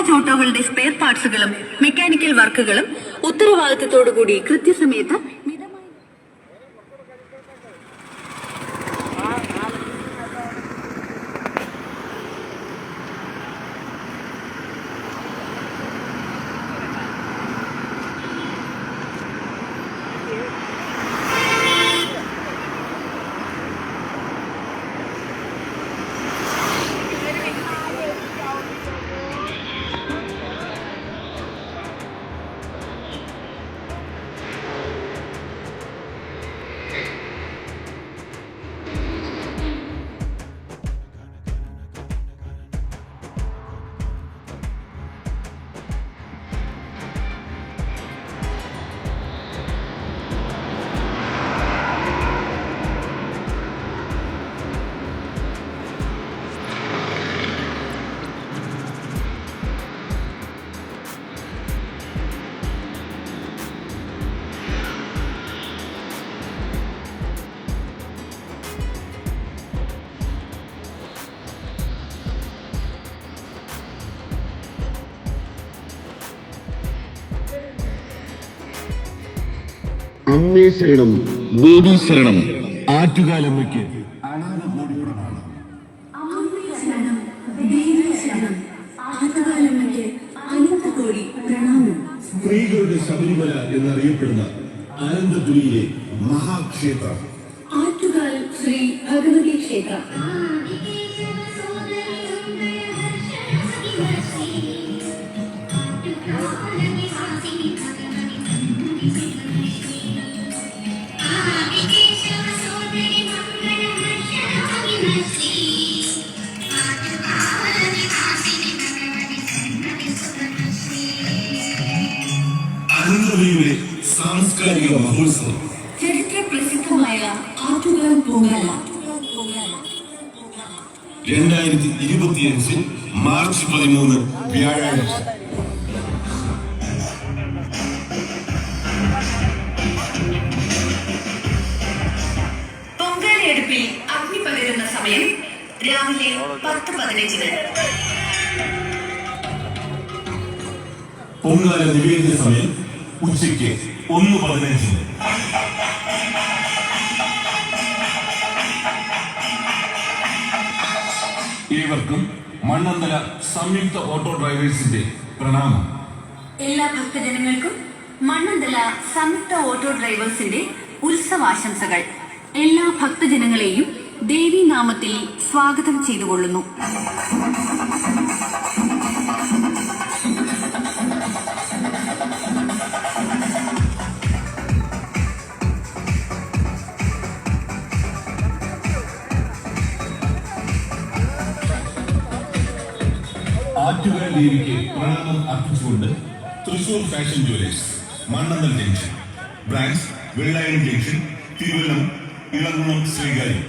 Garage ഓട്ടോകളുടെ spare പാർട്സുകളും mechanical വർക്കുകളും ഉത്തരവാദിത്തത്തോടുകൂടി കൃത്യസമയത്ത് അമ്മേ ശരണം, ദേവി ശരണം, ആറ്റുകാലമ്മയ്ക്ക് അനന്തകോടി പ്രണാമം. സ്ത്രീകളുടെ ശബരിമല എന്നറിയപ്പെടുന്ന അനന്തപുരിയിലെ മഹാക്ഷേത്രം ആറ്റുകാൽ ശ്രീ ഭഗവതി ക്ഷേത്രം. അനന്തപുരിയിലെ സാംസ്കാരിക മഹോത്സവം ചരിത്ര പ്രസിദ്ധമായ ആറ്റുകാൽ പൊങ്കാല 2025 മാർച്ച് 13 വ്യാഴാഴ്ച. പൊങ്കാലയെടുപ്പിൽ അഗ്നി പകരുന്ന സമയം രാവിലെ 10:15. പൊങ്കാല നിവേദന സമയം ഉച്ചയ്ക്ക് 1:15. ഏവർക്കും മണ്ണന്തല സംയുക്ത ഓട്ടോ ഡ്രൈവേഴ്സിന്റെ പ്രണാമം. എല്ലാ ഭക്തജനങ്ങൾക്കും മണ്ണന്തല സംയുക്ത ഓട്ടോ ഡ്രൈവേഴ്സിന്റെ ഉത്സവാശംസകൾ. എല്ലാ ഭക്തജനങ്ങളെയും ദേവീനാമത്തിൽ സ്വാഗതം ചെയ്തുകൊള്ളുന്നു. ആറ്റുകാൽ ദേവിക്ക് പ്രണാമം അർപ്പിച്ചുകൊണ്ട് Thrissur fashion jewellers, Mannanthal junction, branch Vellayani junction, Thiruvallam, Elankulam, Sreekaryam.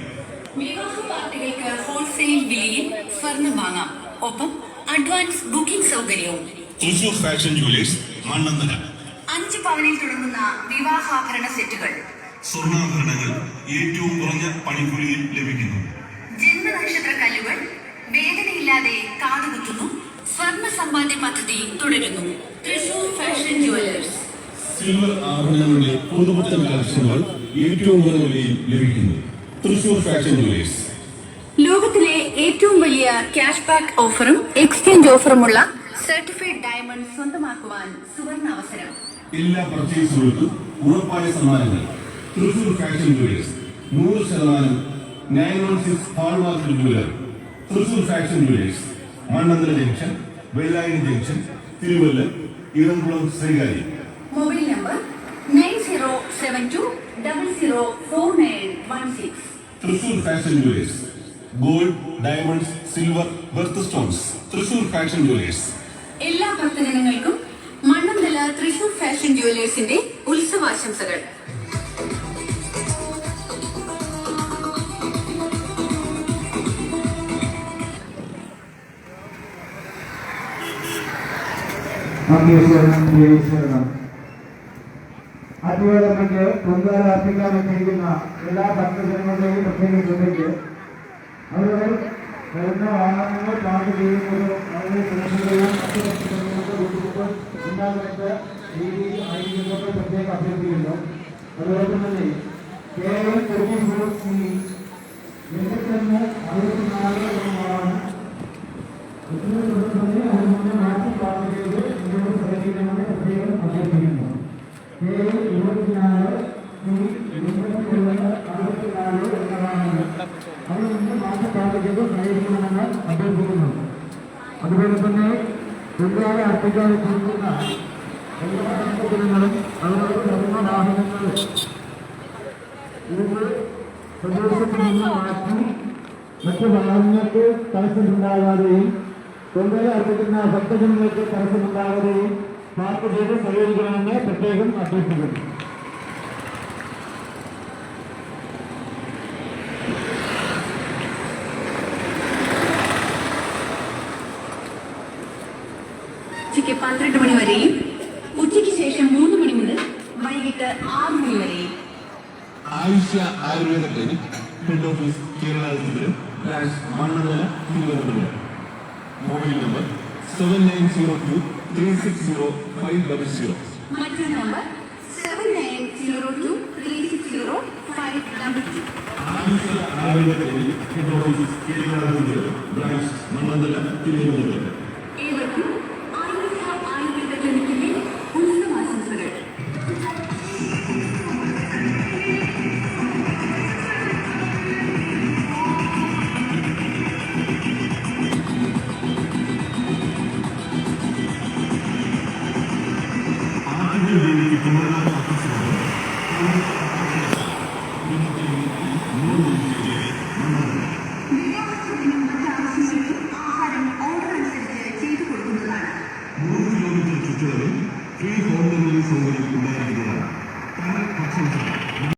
വിവാഹ പാർട്ടികൾക്ക് ഹോൾസെയിൽ വിലയിൽ സ്വർണം വാങ്ങാം. ഒപ്പം അഡ്വാൻസ് ബുക്കിംഗ് സൗകര്യവും. Thrissur fashion Jewellers, Mannanthala. 5 പവനിൽ തുടങ്ങുന്ന വിവാഹാഭരണ സെറ്റുകൾ, സ്വർണ്ണാഭരണങ്ങൾ ഏറ്റവും കുറഞ്ഞ പണിക്കൂലിയിൽ ലഭിക്കുന്നു. ജന്മനക്ഷത്ര കല്ലുകൾ വേദനയില്ലാതെ കാതുകുത്തുന്നു. സ്വർണ്ണ സമ്പാദ്യ പദ്ധതി തുടരുന്നു. Thrissur fashion Jewellers. സിൽവർ ആഭരണങ്ങളുടെ പുതുപുത്തൻ കളക്ഷനുകൾ ഏറ്റവും കുറഞ്ഞ വിലയിൽ ലഭിക്കുന്നു. Thrissur fashion Jewellers. ലോകത്തിലെ ഏറ്റവും വലിയ ക്യാഷ് ബാക്ക് ഓഫറും എക്സ്ചേഞ്ച് ഓഫറുമുള്ള സർട്ടിഫൈഡ് ഡയമണ്ട് സ്വന്തമാക്കുവാൻ സുവർണ അവസരം. എല്ലാ പർച്ചേസുകൾക്കും ഉറപ്പായ സമ്മാനങ്ങൾ. Thrissur fashion Jewellers. 100% 916 hallmark jeweller. Thrissur fashion Jewellers, Mannanthala junction, Vellayani junction, Thiruvalla, Elamkulam, Sreekaryam. Mobile number 9072004916. Thrissur fashion Jewellers. Gold, diamonds, silver, birth stones. Thrissur fashion Jewellers. എല്ലാ ഭക്തജനങ്ങൾക്കും മണ്ണന്തല തൃശൂർ ഫാഷൻ ജ്വല്ലേഴ്സിന്റെ ഉത്സവാശംസകൾ. ആറ്റുകാലമ്മയ്ക്ക് പൊങ്കാല അർപ്പിക്കാൻ വെച്ചിരിക്കുന്ന എല്ലാ ഭക്തജനങ്ങളുടെയും പ്രത്യേക ശ്രദ്ധയ്ക്ക് അവരുടെ വരുന്ന വാഹനങ്ങൾ പാർക്ക് ചെയ്യുന്നതും വളരെ സുരക്ഷിതവും മറ്റു വസ്തുക്കൾക്ക് ബുദ്ധിമുട്ട് ഉണ്ടാകുന്ന രീതിയിൽ ആയിരിക്കുന്നത് പ്രത്യേകം അഭ്യർത്ഥിക്കുന്നു. അതോടൊപ്പം തന്നെ കേരളം മാറ്റി പാർക്ക് ചെയ്ത് മുന്നോട്ട് സഹകരിക്കണമെന്ന് പ്രത്യേകം അഭ്യർത്ഥിക്കുന്നു. കേരളം 24 എന്നതാണ് അതിൽ നിന്ന് മാറ്റി പാർക്ക് ചെയ്ത് സഹകരിക്കണമെന്ന് അഭ്യർത്ഥിക്കുന്നു. അതുപോലെ തന്നെ ബംഗാള അർപ്പിക്കാതെ കൊടുക്കുന്ന എല്ലാ സംഘടനകളും അവരുടെ ധർമ്മ വാഹനങ്ങളും ഇത് പ്രദേശത്ത് നിന്ന് മാറ്റി മറ്റു വാഹനങ്ങൾക്ക് തടസ്സമുണ്ടാകാതെയും തൊഴിലാളി അർപ്പിക്കുന്ന ഭക്തജനങ്ങൾക്ക് തടസ്സമുണ്ടാകാതെയും പാർക്ക് ചെയ്ത് സഹകരിക്കണമെന്ന് പ്രത്യേകം അഭ്യർത്ഥിക്കുന്നു. ഉച്ചയ്ക്ക് 12 മണി വരെയും ഉച്ചയ്ക്ക് ശേഷം 3 മണി മുതൽ വൈകിട്ട് 6 മണി വരെയും. Ayushya Ayurveda clinic, head office Kerala branch Mannanthala, Thiruvananthapuram. Mobile number 7902360500. മറ്റൊരു number 7902360500. Ayushya Ayurveda clinic, head office Kerala branch Mannanthala, Thiruvananthapuram.